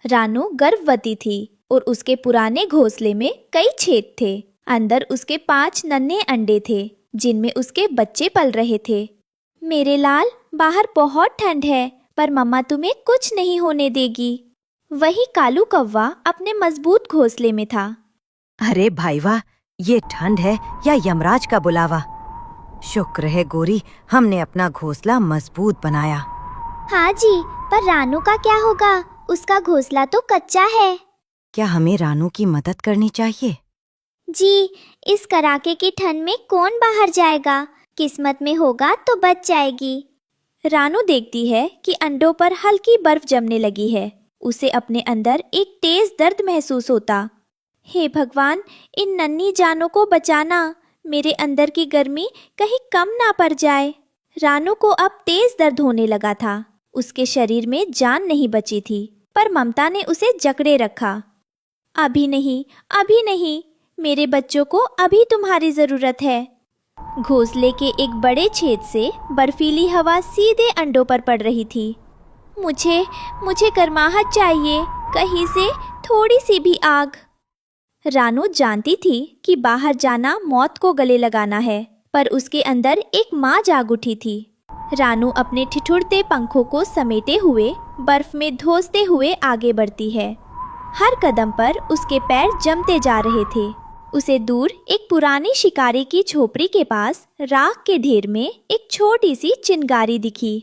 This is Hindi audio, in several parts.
रानू गर्भवती थी और उसके पुराने घोंसले में कई छेद थे। अंदर उसके 5 नन्हे अंडे थे जिनमें उसके बच्चे पल रहे थे। मेरे लाल, बाहर बहुत ठंड है, पर मम्मा तुम्हें कुछ नहीं होने देगी। वही कालू कौवा अपने मजबूत घोंसले में था। अरे भाई वाह, ये ठंड है या यमराज का बुलावा। शुक्र है गोरी, हमने अपना घोंसला मजबूत बनाया। हाँ जी, पर रानू का क्या होगा? उसका घोंसला तो कच्चा है। क्या हमें रानू की मदद करनी चाहिए? जी, इस कड़ाके की ठंड में कौन बाहर जाएगा? किस्मत में होगा तो बच जाएगी। रानू देखती है कि अंडों पर हल्की बर्फ जमने लगी है। उसे अपने अंदर एक तेज दर्द महसूस होता। हे भगवान, इन नन्ही जानों को बचाना। मेरे अंदर की गर्मी कहीं कम ना पड़ जाए। रानू को अब तेज दर्द होने लगा था। उसके शरीर में जान नहीं बची थी, पर ममता ने उसे जकड़े रखा। अभी नहीं, अभी नहीं, मेरे बच्चों को अभी तुम्हारी जरूरत है। घोंसले के एक बड़े छेद से बर्फीली हवा सीधे अंडों पर पड़ रही थी। मुझे मुझे गर्माहट चाहिए, कहीं से थोड़ी सी भी आग। रानू जानती थी कि बाहर जाना मौत को गले लगाना है, पर उसके अंदर एक माँ जाग उठी थी। रानू अपने ठिठुरते पंखों को समेटे हुए बर्फ में धंसते हुए आगे बढ़ती है। हर कदम पर उसके पैर जमते जा रहे थे। उसे दूर एक पुरानी शिकारी की झोपड़ी के पास राख के ढेर में एक छोटी सी चिंगारी दिखी।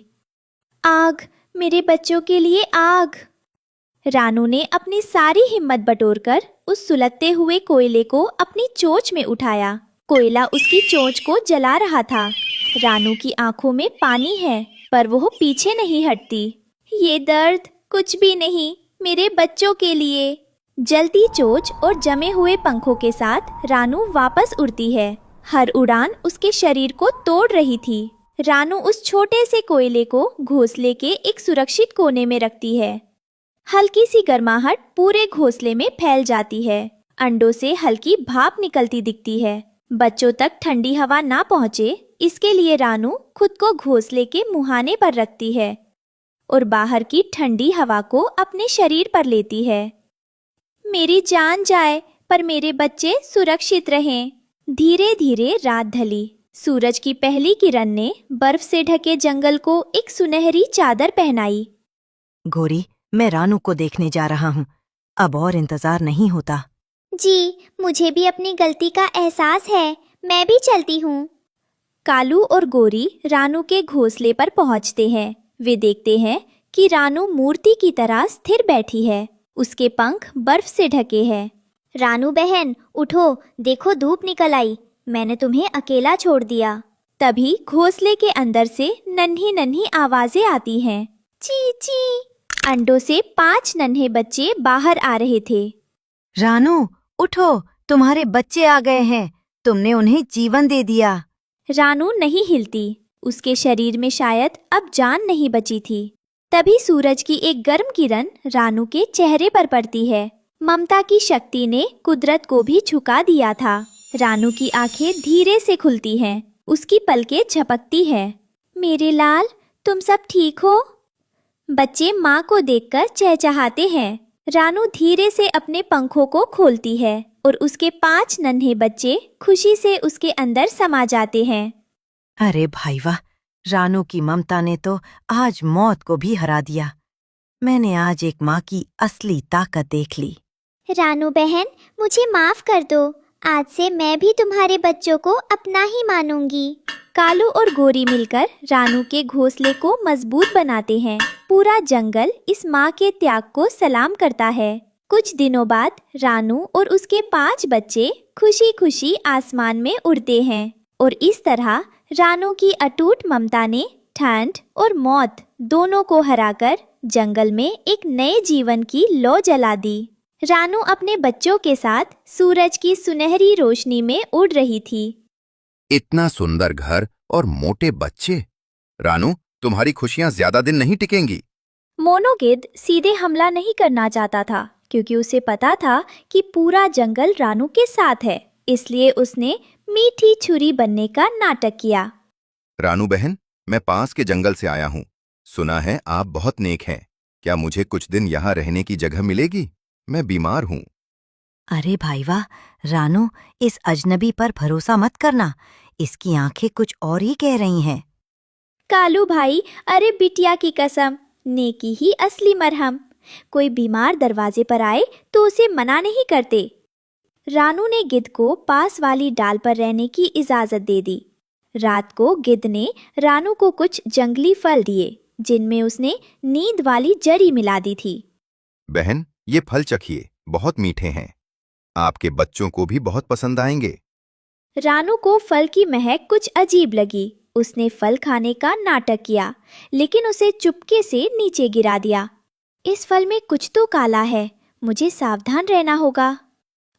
आग, मेरे बच्चों के लिए आग। रानू ने अपनी सारी हिम्मत बटोरकर उस सुलगते हुए कोयले को अपनी चोंच में उठाया। कोयला उसकी चोंच को जला रहा था। रानू की आंखों में पानी है, पर वह पीछे नहीं हटती। ये दर्द कुछ भी नहीं, मेरे बच्चों के लिए। जलती चोंच और जमे हुए पंखों के साथ रानू वापस उड़ती है। हर उड़ान उसके शरीर को तोड़ रही थी। रानू उस छोटे से कोयले को घोंसले के एक सुरक्षित कोने में रखती है। हल्की सी गर्माहट पूरे घोंसले में फैल जाती है। अंडों से हल्की भाप निकलती दिखती है। बच्चों तक ठंडी हवा ना पहुंचे, इसके लिए रानू खुद को घोंसले के मुहाने पर रखती है और बाहर की ठंडी हवा को अपने शरीर पर लेती है। मेरी जान जाए, पर मेरे बच्चे सुरक्षित रहें। धीरे धीरे रात ढली। सूरज की पहली किरण ने बर्फ से ढके जंगल को एक सुनहरी चादर पहनाई। गोरी, मैं रानू को देखने जा रहा हूँ। अब और इंतजार नहीं होता। जी, मुझे भी अपनी गलती का एहसास है। मैं भी चलती हूँ। कालू और गोरी रानू के घोंसले पर पहुंचते हैं। वे देखते हैं कि रानू मूर्ति की तरह स्थिर बैठी है। उसके पंख बर्फ से ढके हैं। रानू बहन, उठो, देखो धूप निकल आई। मैंने तुम्हें अकेला छोड़ दिया। तभी घोंसले के अंदर से नन्ही नन्ही आवाजें आती हैं। ची ची। अंडों से 5 नन्हे बच्चे बाहर आ रहे थे। रानू, उठो, तुम्हारे बच्चे आ गए हैं। तुमने उन्हें जीवन दे दिया। रानू नहीं हिलती। उसके शरीर में शायद अब जान नहीं बची थी। तभी सूरज की एक गर्म किरण रानू के चेहरे पर पड़ती है। ममता की शक्ति ने कुदरत को भी झुका दिया था। रानू की आंखें धीरे से खुलती हैं। उसकी पलकें झपकती हैं। मेरे लाल, तुम सब ठीक हो? बच्चे माँ को देखकर चहचहाते हैं। रानू धीरे से अपने पंखों को खोलती है और उसके 5 नन्हे बच्चे खुशी से उसके अंदर समा जाते हैं। अरे भाई वाह, रानू की ममता ने तो आज मौत को भी हरा दिया। मैंने आज एक माँ की असली ताकत देख ली। रानू बहन, मुझे माफ कर दो। आज से मैं भी तुम्हारे बच्चों को अपना ही मानूंगी। कालू और गोरी मिलकर रानू के घोंसले को मजबूत बनाते हैं। पूरा जंगल इस माँ के त्याग को सलाम करता है। कुछ दिनों बाद रानू और उसके 5 बच्चे खुशी खुशी आसमान में उड़ते हैं और इस तरह रानू की अटूट ममता ने ठंड और मौत दोनों को हराकर जंगल में एक नए जीवन की लौ जला दी। रानू अपने बच्चों के साथ सूरज की सुनहरी रोशनी में उड़ रही थी। इतना सुंदर घर और मोटे बच्चे। रानू, तुम्हारी खुशियां ज्यादा दिन नहीं टिकेंगी। मोनो गिद्ध सीधे हमला नहीं करना चाहता था, क्योंकि उसे पता था कि पूरा जंगल रानू के साथ है। इसलिए उसने मीठी छुरी बनने का नाटक किया। रानू बहन, मैं पास के जंगल से आया हूँ। सुना है आप बहुत नेक हैं। क्या मुझे कुछ दिन यहाँ रहने की जगह मिलेगी? मैं बीमार हूँ। अरे भाई वाह, रानू, इस अजनबी पर भरोसा मत करना। इसकी आंखें कुछ और ही कह रही हैं। कालू भाई, अरे बिटिया की कसम, नेकी ही असली मरहम। कोई बीमार दरवाजे पर आए तो उसे मना नहीं करते। रानू ने गिद्ध को पास वाली डाल पर रहने की इजाजत दे दी। रात को गिद्ध ने रानू को कुछ जंगली फल दिए, जिनमें उसने नींद वाली जड़ी मिला दी थी। बहन, ये फल चखिए, बहुत मीठे हैं। आपके बच्चों को भी बहुत पसंद आएंगे। रानू को फल की महक कुछ अजीब लगी। उसने फल खाने का नाटक किया, लेकिन उसे चुपके से नीचे गिरा दिया। इस फल में कुछ तो काला है, मुझे सावधान रहना होगा।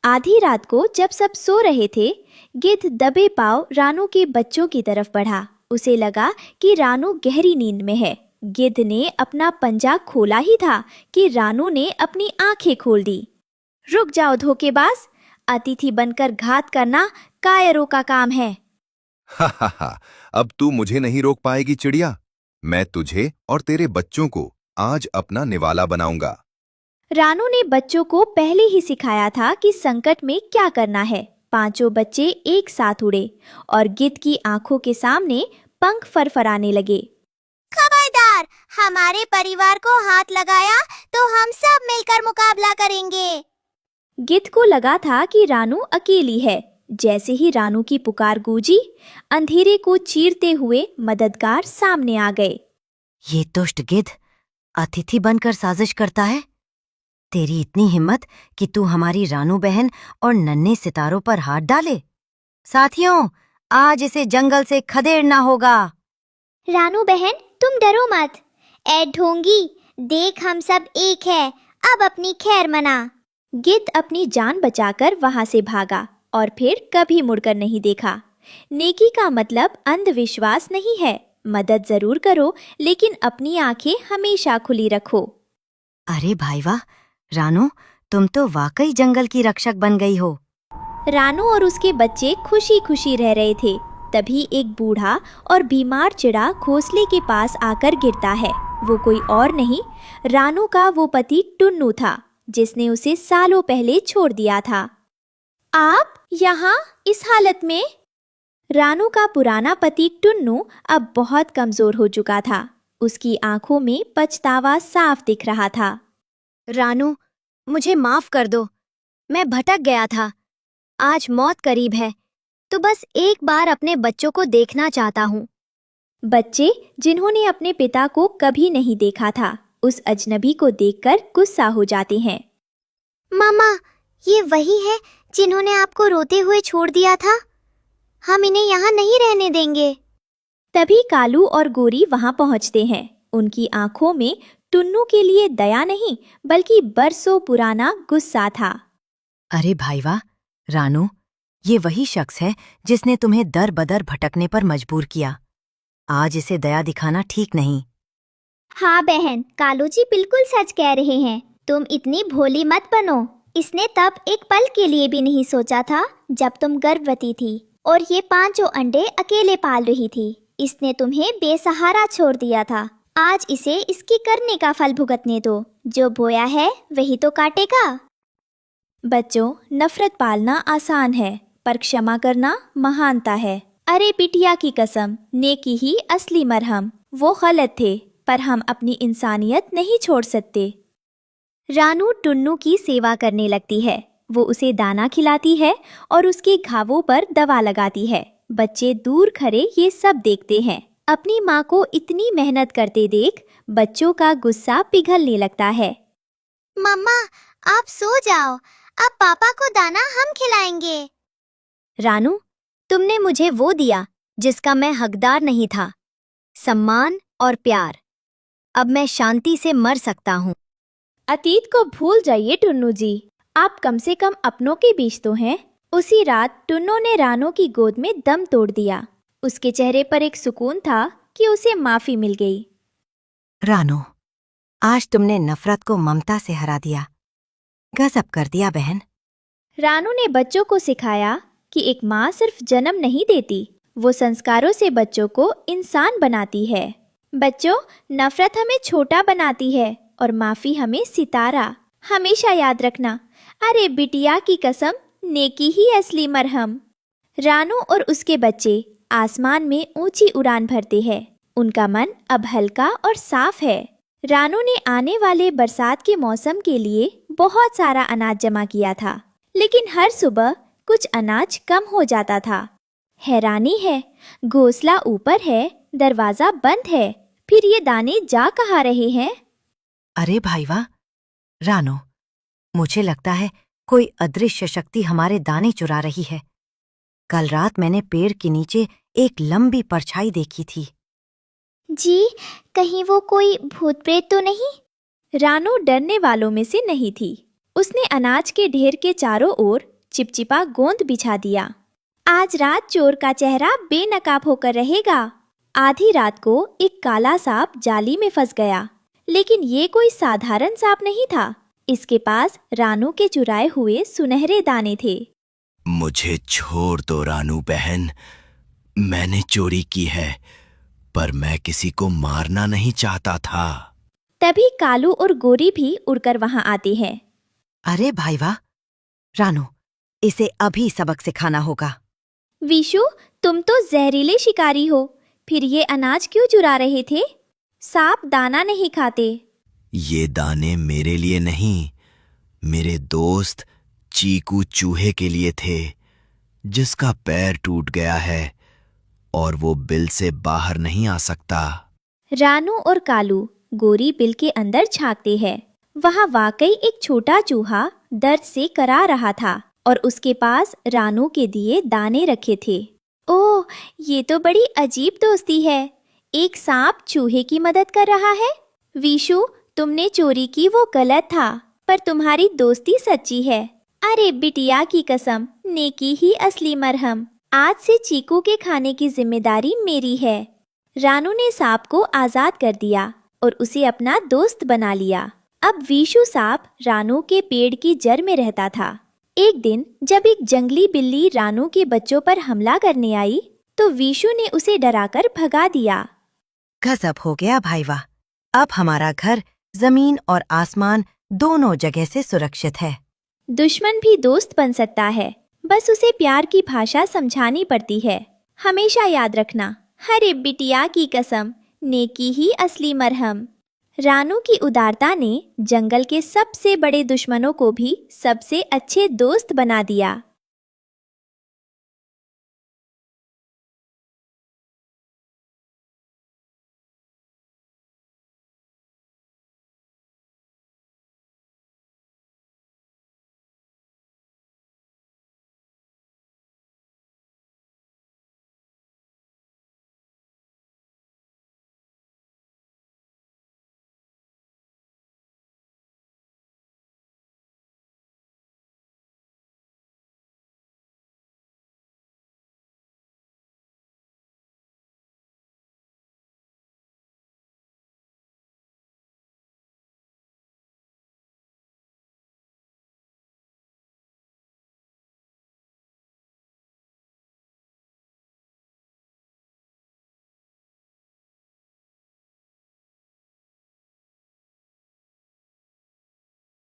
आधी रात को जब सब सो रहे थे, गिद्ध दबे पांव रानू के बच्चों की तरफ बढ़ा। उसे लगा कि रानू गहरी नींद में है। गिद्ध ने अपना पंजा खोला ही था कि रानू ने अपनी आंखें खोल दी। रुक जाओ धोखेबाज, अतिथि बनकर घात करना कायरों का काम है। हा हा हा, अब तू मुझे नहीं रोक पाएगी चिड़िया। मैं तुझे और तेरे बच्चों को आज अपना निवाला बनाऊंगा। रानू ने बच्चों को पहले ही सिखाया था कि संकट में क्या करना है। पांचों बच्चे एक साथ उड़े और गिद्ध की आंखों के सामने पंख फरफराने लगे। खबरदार, हमारे परिवार को हाथ लगाया तो हम सब मिलकर मुकाबला करेंगे। गिद्ध को लगा था कि रानू अकेली है। जैसे ही रानू की पुकार गूंजी, अंधेरे को चीरते हुए मददगार सामने आ गए। ये दुष्ट गिद्ध अतिथि बनकर साजिश करता है। तेरी इतनी हिम्मत कि तू हमारी रानू बहन और नन्हे सितारों पर हाथ डाले। साथियों, आज इसे जंगल से खदेड़ना होगा। रानू बहन, तुम डरो मत। ए ढोंगी, देख हम सब एक है, अब अपनी खैर मना। गिद्ध अपनी जान बचाकर वहां से भागा और फिर कभी मुड़कर नहीं देखा। नेकी का मतलब अंधविश्वास नहीं है। मदद जरूर करो, लेकिन अपनी आंखें हमेशा खुली रखो। अरे भाई वाह, रानू, तुम तो वाकई जंगल की रक्षक बन गई हो। रानू और उसके बच्चे खुशी खुशी रह रहे थे। तभी एक बूढ़ा और बीमार चिड़ा घोंसले के पास आकर गिरता है। वो कोई और नहीं, रानू का वो पति टुन्नू था, जिसने उसे सालों पहले छोड़ दिया था। आप यहाँ इस हालत में? रानू का पुराना पति टुन्नू अब बहुत कमजोर हो चुका था। उसकी आंखों में पछतावा साफ दिख रहा था। रानू, मुझे माफ कर दो। मैं भटक गया था। आज मौत करीब है, तो बस एक बार अपने बच्चों को देखना चाहता हूँ। बच्चे, जिन्होंने अपने पिता को कभी नहीं देखा था, उस अजनबी को देखकर गुस्सा हो जाते हैं। मामा, ये वही है जिन्होंने आपको रोते हुए छोड़ दिया था। हम इन्हें यहाँ नहीं रहने देंगे। तभी कालू और गोरी वहां पहुंचते हैं। उनकी आंखों में टुन्नू के लिए दया नहीं, बल्कि बरसों पुराना गुस्सा था। अरे भाई वाह, रानू, ये वही शख्स है जिसने तुम्हें दर बदर भटकने पर मजबूर किया। आज इसे दया दिखाना ठीक नहीं। हाँ बहन, कालू जी बिल्कुल सच कह रहे हैं। तुम इतनी भोली मत बनो। इसने तब एक पल के लिए भी नहीं सोचा था जब तुम गर्भवती थी और ये 5 अंडे अकेले पाल रही थी। इसने तुम्हें बेसहारा छोड़ दिया था। आज इसे इसकी करने का फल भुगतने दो। जो बोया है वही तो काटेगा। बच्चों, नफरत पालना आसान है, पर क्षमा करना महानता है। अरे बिटिया की कसम, नेकी ही असली मरहम। वो गलत थे, पर हम अपनी इंसानियत नहीं छोड़ सकते। रानू टुन्नू की सेवा करने लगती है। वो उसे दाना खिलाती है और उसके घावों पर दवा लगाती है। बच्चे दूर खड़े ये सब देखते हैं। अपनी माँ को इतनी मेहनत करते देख बच्चों का गुस्सा पिघलने लगता है। मम्मा, आप सो जाओ। अब पापा को दाना हम खिलाएंगे। रानू, तुमने मुझे वो दिया जिसका मैं हकदार नहीं था, सम्मान और प्यार। अब मैं शांति से मर सकता हूँ। अतीत को भूल जाइए टुन्नू जी, आप कम से कम अपनों के बीच तो हैं। उसी रात टुन्नू ने रानू की गोद में दम तोड़ दिया। उसके चेहरे पर एक सुकून था कि उसे माफी मिल गई। रानू, आज तुमने नफरत को ममता से हरा दिया। गजब कर दिया बहन। रानू ने बच्चों को सिखाया कि एक माँ सिर्फ जन्म नहीं देती, वो संस्कारों से बच्चों को इंसान बनाती है। बच्चों, नफरत हमें छोटा बनाती है और माफी हमें सितारा। हमेशा याद रखना, अरे बिटिया की कसम, नेकी ही असली मरहम। रानू और उसके बच्चे आसमान में ऊंची उड़ान भरते हैं। उनका मन अब हल्का और साफ है। रानू ने आने वाले बरसात के मौसम के लिए बहुत सारा अनाज जमा किया था, लेकिन हर सुबह कुछ अनाज कम हो जाता था। हैरानी है, घोंसला ऊपर है, दरवाजा बंद है, फिर ये दाने जा कहाँ रहे हैं? अरे भाई वाह, रानो, मुझे लगता है कोई अदृश्य शक्ति हमारे दाने चुरा रही है। कल रात मैंने पेड़ के नीचे एक लंबी परछाई देखी थी। जी, कहीं वो कोई भूत प्रेत तो नहीं? रानू डरने वालों में से नहीं थी। उसने अनाज के ढेर के चारों ओर चिपचिपा गोंद बिछा दिया। आज रात चोर का चेहरा बेनकाब होकर रहेगा। आधी रात को एक काला सांप जाली में फंस गया, लेकिन ये कोई साधारण सांप नहीं था। इसके पास रानू के चुराए हुए सुनहरे दाने थे। मुझे छोड़ दो रानू बहन, मैंने चोरी की है, पर मैं किसी को मारना नहीं चाहता था। तभी कालू और गोरी भी उड़कर वहां आते हैं। अरे भाई वाह, रानो, इसे अभी सबक सिखाना होगा। विशु, तुम तो जहरीले शिकारी हो, फिर ये अनाज क्यों चुरा रहे थे? सांप दाना नहीं खाते। ये दाने मेरे लिए नहीं, मेरे दोस्त चीकू चूहे के लिए थे, जिसका पैर टूट गया है और वो बिल से बाहर नहीं आ सकता। रानू और कालू गोरी बिल के अंदर झांकते हैं। वहां वाकई एक छोटा चूहा दर्द से करा रहा था और उसके पास रानू के दिए दाने रखे थे। ओह, ये तो बड़ी अजीब दोस्ती है। एक सांप चूहे की मदद कर रहा है। विशु, तुमने चोरी की वो गलत था, पर तुम्हारी दोस्ती सच्ची है। अरे बिटिया की कसम, नेकी ही असली मरहम। आज से चीकू के खाने की जिम्मेदारी मेरी है। रानू ने सांप को आजाद कर दिया और उसे अपना दोस्त बना लिया। अब विशु सांप रानू के पेड़ की जड़ में रहता था। एक दिन जब एक जंगली बिल्ली रानू के बच्चों पर हमला करने आई, तो विशु ने उसे डराकर भगा दिया। गजब हो गया भाई वाह, अब हमारा घर जमीन और आसमान दोनों जगह से सुरक्षित है। दुश्मन भी दोस्त बन सकता है, बस उसे प्यार की भाषा समझानी पड़ती है। हमेशा याद रखना, हरे बिटिया की कसम, नेकी ही असली मरहम। रानू की उदारता ने जंगल के सबसे बड़े दुश्मनों को भी सबसे अच्छे दोस्त बना दिया।